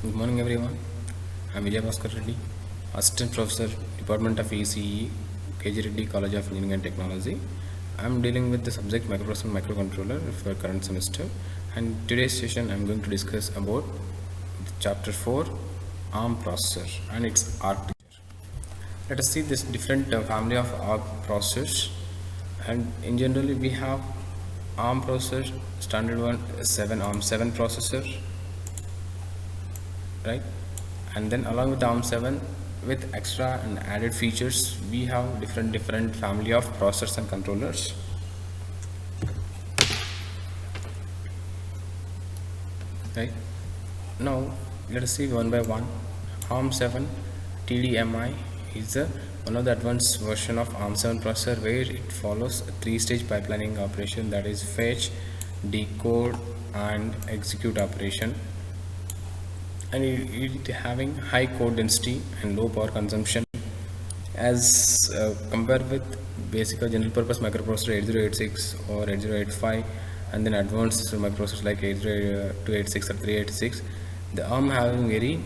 Good morning, everyone. I'm Vijay Bhaskar Reddy, Assistant Professor, Department of ECE, KG Reddy College of Engineering and Technology. I'm dealing with the subject microprocessor and microcontroller for current semester. And today's session, I'm going to discuss about chapter 4, ARM processor and its architecture. Let us see this different family of ARM processors. And in generally, we have ARM processor, standard one, 7 ARM 7 processor, right? And then along with the ARM7 with extra and added features, we have different family of processors and controllers. Right now, let us see one by one. ARM7 TDMI is one of the advanced version of ARM7 processor where it follows a three-stage pipelining operation, that is fetch, decode and execute operation, and it having high code density and low power consumption as compared with basic general purpose microprocessor 8086 or 8085, and then advanced microprocessors like 286 or 386. The ARM having very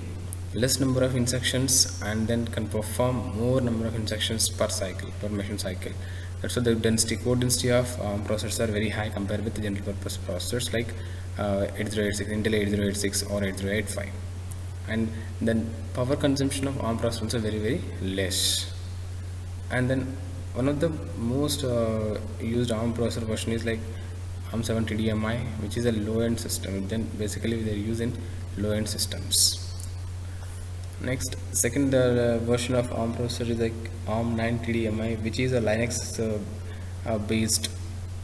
less number of instructions and then can perform more number of instructions per cycle, per machine cycle. That's why the density, code density of ARM processors are very high compared with the general purpose processors like 8086, Intel 8086 or 8085. And then power consumption of ARM processors are very less. And then one of the most used ARM processor version is like ARM7 TDMI, which is a low-end system. Then basically they are using low-end systems. Next, second version of ARM processor is like ARM9 TDMI, which is a Linux based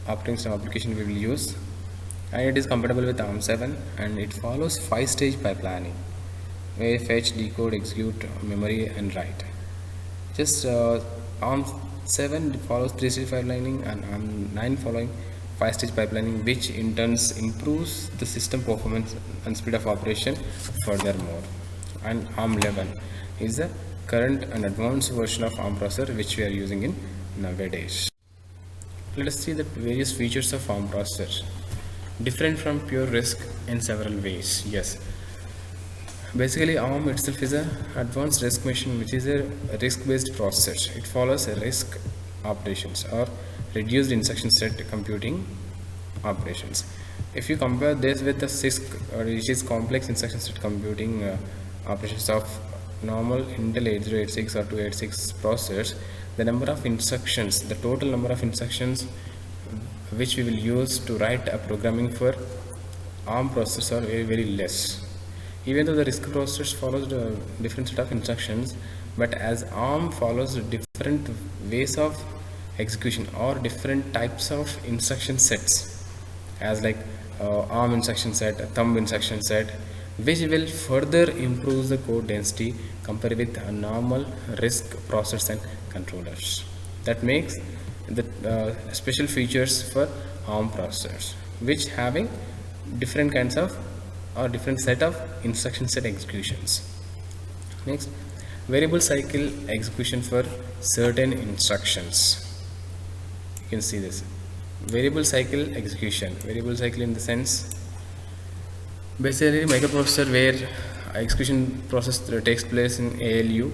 operating system application we will use, and it is compatible with ARM7, and it follows 5-stage pipelining where fetch, decode, execute, memory and write. Just ARM7 follows 3-stage pipelining and ARM9 following 5-stage pipelining, which in turn improves the system performance and speed of operation furthermore. And ARM11 is the current and advanced version of ARM processor which we are using in nowadays. Let us see the various features of ARM processor. Different from pure RISC in several ways. Yes. Basically, ARM itself is an advanced RISC machine, which is a RISC-based processor. It follows a RISC operations or reduced instruction set computing operations. If you compare this with the CISC, which is complex instruction set computing operations of normal Intel 8086 or 286 processors, the number of instructions, the total number of instructions which we will use to write a programming for ARM processors are very less. Even though the RISC processors follows the different set of instructions, but as ARM follows different ways of execution or different types of instruction sets, as like ARM instruction set, thumb instruction set, which will further improve the code density compared with a normal RISC processors and controllers. That makes the special features for ARM processors, which having different kinds of or different set of instruction set executions. Next, variable cycle execution for certain instructions. You can see this variable cycle execution. Variable cycle in the sense, basically microprocessor where execution process takes place in ALU.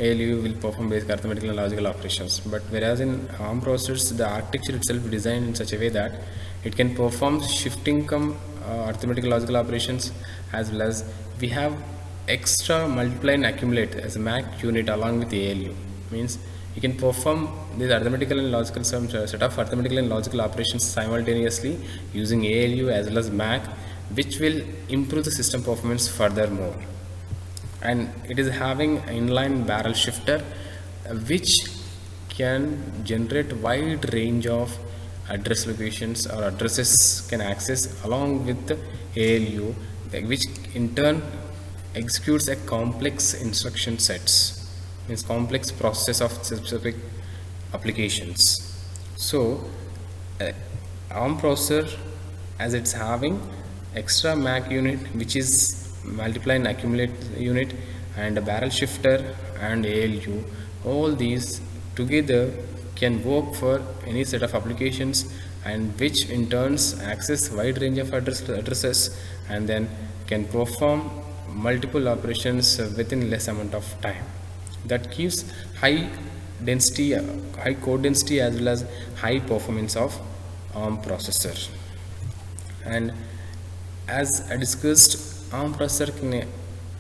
ALU will perform basic arithmetical and logical operations, but whereas in ARM processors the architecture itself is designed in such a way that it can perform shifting arithmetical logical operations, as well as we have extra multiply and accumulate as a MAC unit along with the ALU. Means you can perform these arithmetical and logical set of arithmetical and logical operations simultaneously using ALU as well as MAC, which will improve the system performance furthermore. And it is having inline barrel shifter which can generate wide range of address locations or addresses can access along with the ALU, which in turn executes a complex instruction sets, means complex process of specific applications. So ARM processor, as it's having extra MAC unit, which is multiply and accumulate unit, and a barrel shifter and ALU, all these together can work for any set of applications, and which in turns access wide range of addresses and then can perform multiple operations within less amount of time. That gives high density, high code density as well as high performance of ARM processor. And as I discussed, ARM processor can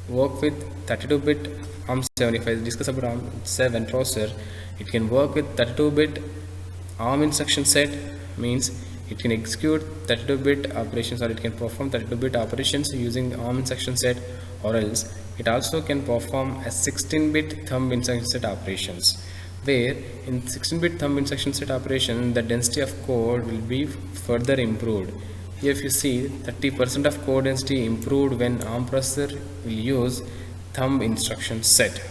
work with 32-bit ARM7. If I discuss about ARM7 processor, it can work with 32-bit ARM instruction set, means it can execute 32-bit operations, or it can perform 32-bit operations using ARM instruction set, or else it also can perform a 16-bit thumb instruction set operations, where in 16-bit thumb instruction set operation the density of code will be further improved. Here if you see, 30% of code density improved when ARM processor will use thumb instruction set.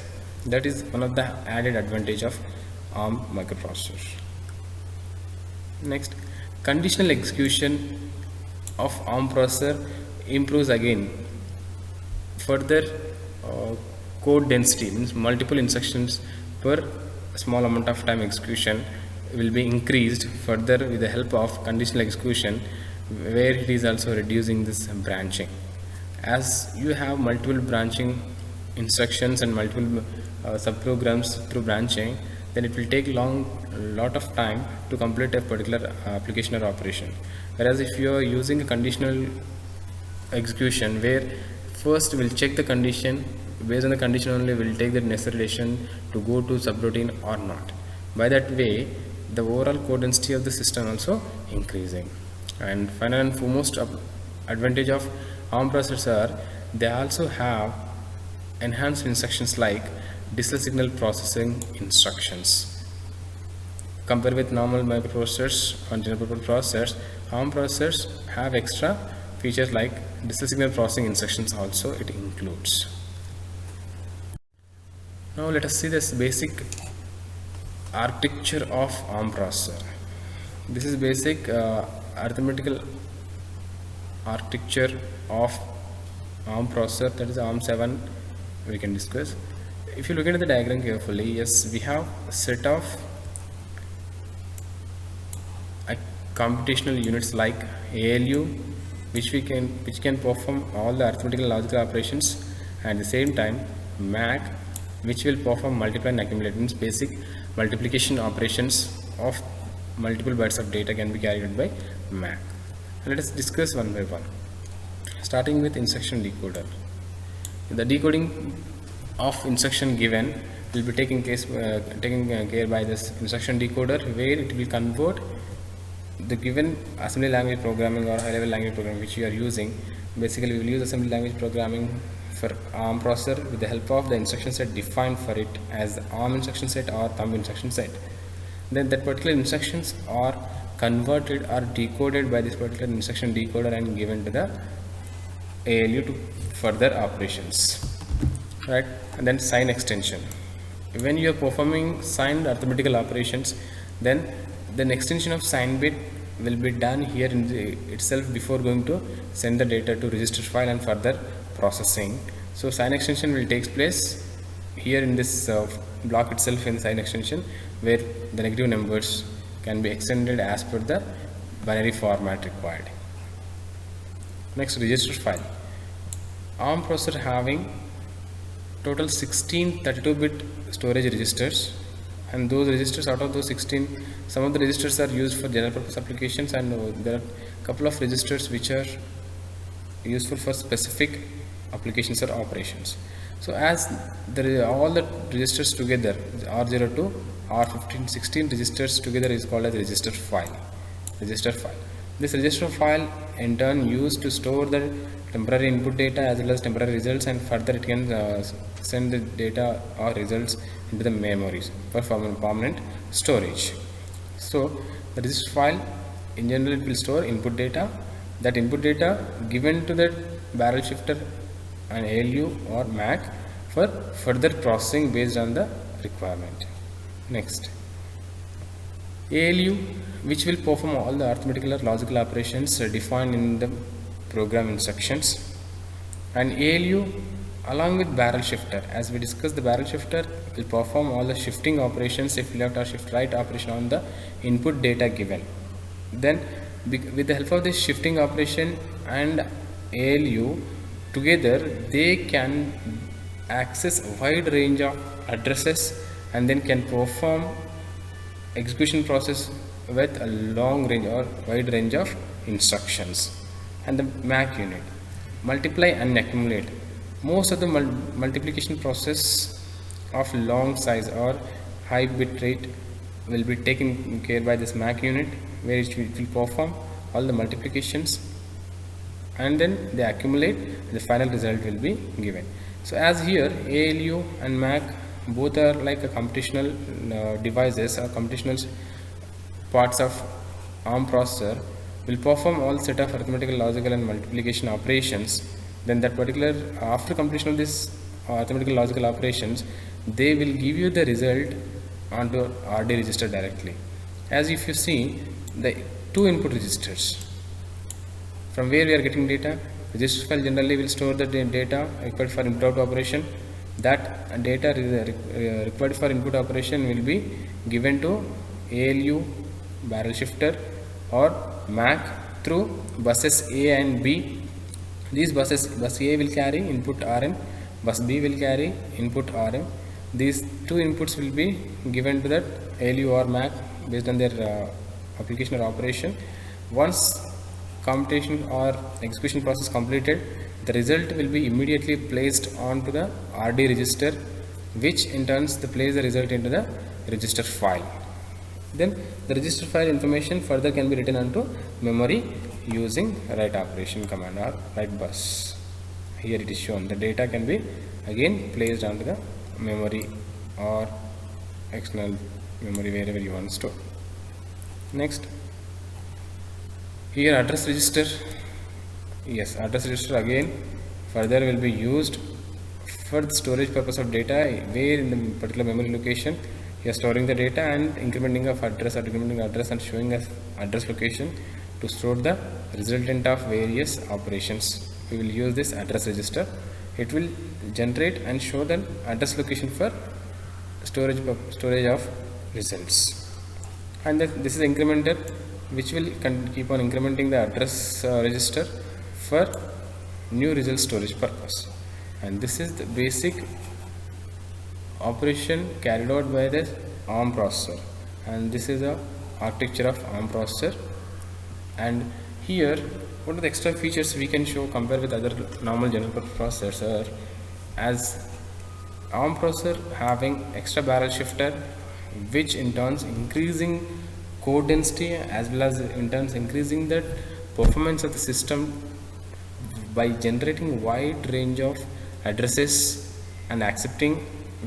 That is one of the added advantage of ARM microprocessor. Next, conditional execution of ARM processor improves again. Further code density, means multiple instructions per small amount of time execution will be increased further with the help of conditional execution, where it is also reducing this branching. As you have multiple branching instructions and multiple subprograms through branching, then it will take lot of time to complete a particular application or operation. Whereas if you are using a conditional execution, where first we'll check the condition, based on the condition only we'll take the necessary decision to go to subroutine or not. By that way, the overall code density of the system also increasing. And final and foremost advantage of ARM processor, they also have enhanced instructions like digital signal processing instructions. Compared with normal microprocessors and general purpose processors, ARM processors have extra features like digital signal processing instructions also it includes. Now let us see this basic architecture of ARM processor. This is basic arithmetical architecture of ARM processor, that is ARM7 we can discuss. If you look at the diagram carefully, yes, we have a set of computational units like ALU, which can perform all the arithmetical logical operations, and at the same time MAC, which will perform multiply and accumulate, means basic multiplication operations of multiple bytes of data can be carried out by MAC. And let us discuss one by one, starting with instruction decoder. The decoding of instruction given will be taken care by this instruction decoder, where it will convert the given assembly language programming or high level language programming which you are using. Basically we will use assembly language programming for ARM processor with the help of the instruction set defined for it as ARM instruction set or thumb instruction set. Then that particular instructions are converted or decoded by this particular instruction decoder and given to the ALU to further operations, right? And then sign extension. When you are performing signed arithmetical operations, then the extension of sign bit will be done here in itself before going to send the data to register file and further processing. So sign extension will take place here in this block itself, in the sign extension, where the negative numbers can be extended as per the binary format required. Next, register file. ARM processor having total 16 32-bit storage registers, and those registers, out of those 16, some of the registers are used for general purpose applications, and there are a couple of registers which are useful for specific applications or operations. So as all the registers together, R0 to R15, 16 registers together is called as register file. This register file in turn used to store the temporary input data as well as temporary results, and further it can send the data or results into the memories for permanent storage. So the register file in general it will store input data. That input data given to the barrel shifter and ALU or MAC for further processing based on the requirement. Next, ALU, which will perform all the arithmetical or logical operations defined in the program instructions, and ALU along with barrel shifter, as we discussed, the barrel shifter will perform all the shifting operations, shift left or shift right operation on the input data given. Then with the help of this shifting operation and ALU together they can access a wide range of addresses and then can perform execution process with a long range or wide range of instructions. And the MAC unit, multiply and accumulate. Most of the multiplication process of long size or high bit rate will be taken care by this MAC unit, where it will perform all the multiplications and then they accumulate, the final result will be given. So as here ALU and MAC both are like a computational devices or computational parts of ARM processor, will perform all set of arithmetical, logical and multiplication operations. Then that particular, after completion of this arithmetical logical operations, they will give you the result onto RD register directly. As if you see the two input registers, from where we are getting data, register file generally will store the data required for input operation. That data required for input operation will be given to ALU barrel shifter or MAC through buses A and B. These buses, bus A will carry input RM, bus B will carry input RM. These two inputs will be given to that ALU or MAC based on their application or operation. Once computation or execution process completed, the result will be immediately placed onto the RD register, which in turn plays the result into the register file. Then the register file information further can be written onto memory using write operation command or write bus. Here it is shown the data can be again placed onto the memory or external memory, wherever you want to store. Next, here address register. Yes, address register again further will be used for the storage purpose of data, where in the particular memory location you are storing the data and incrementing of address or decrementing address and showing us address location to store the resultant of various operations. We will use this address register. It will generate and show the address location for storage of results. And this is incrementer, which will keep on incrementing the address register for new result storage purpose. And this is the basic operation carried out by the ARM processor, and this is the architecture of ARM processor. And here what are the extra features we can show compare with other normal general purpose processors, as ARM processor having extra barrel shifter, which in turns increasing code density as well as in turns increasing the performance of the system by generating wide range of addresses and accepting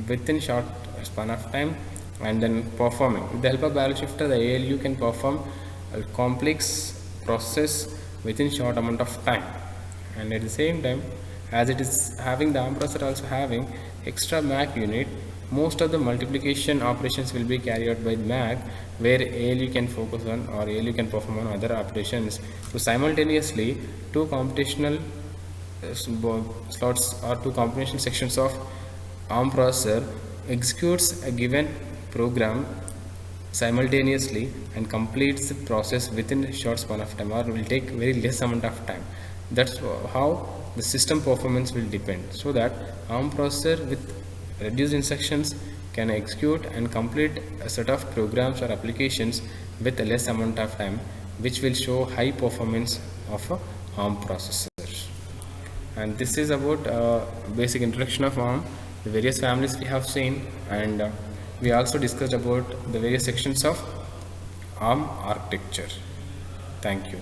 within short span of time and then performing. With the help of barrel shifter, the ALU can perform a complex process within short amount of time, and at the same time, as it is having the ARM processor also having extra MAC unit, most of the multiplication operations will be carried out by MAC, where ALU can focus on or ALU can perform on other operations. So simultaneously two computational slots or two combination sections of ARM processor executes a given program simultaneously and completes the process within a short span of time, or will take very less amount of time. That's how the system performance will depend, so that ARM processor with reduced instructions can execute and complete a set of programs or applications with a less amount of time, which will show high performance of a ARM processor. And this is about basic introduction of ARM, the various families we have seen, and we also discussed about the various sections of ARM architecture. Thank you.